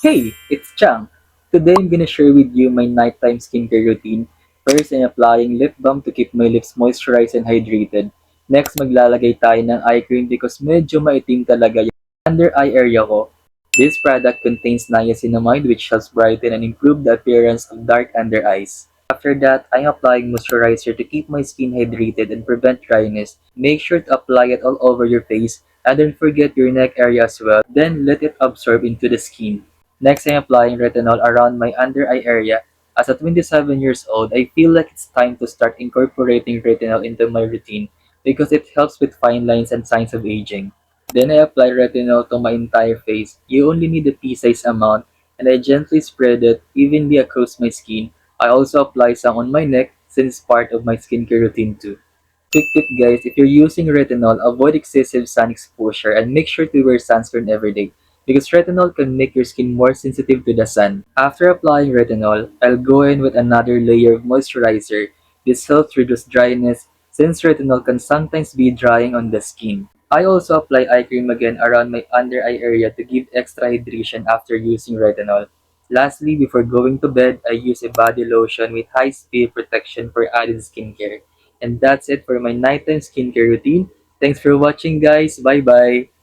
Hey, it's Chang. Today I'm gonna share with you my nighttime skincare routine. First, I'm applying lip balm to keep my lips moisturized and hydrated. Next, maglalagay tayo ng eye cream because medyo maitim talaga yung under eye area ko. This product contains niacinamide which helps brighten and improve the appearance of dark under eyes. After that, I'm applying moisturizer to keep my skin hydrated and prevent dryness. Make sure to apply it all over your face and don't forget your neck area as well. Then let it absorb into the skin. Next, I'm applying retinol around my under eye area. As a 27 years old, I feel like it's time to start incorporating retinol into my routine because it helps with fine lines and signs of aging. Then I apply retinol to my entire face. You only need a pea-sized amount and I gently spread it evenly across my skin. I also apply some on my neck since it's part of my skincare routine too. Quick tip guys, if you're using retinol, avoid excessive sun exposure and make sure to wear sunscreen every day because retinol can make your skin more sensitive to the sun. After applying retinol, I'll go in with another layer of moisturizer. This helps reduce dryness since retinol can sometimes be drying on the skin. I also apply eye cream again around my under eye area to give extra hydration after using retinol. Lastly, before going to bed, I use a body lotion with high speed protection for added skincare. And that's it for my nighttime skincare routine. Thanks for watching guys. Bye bye.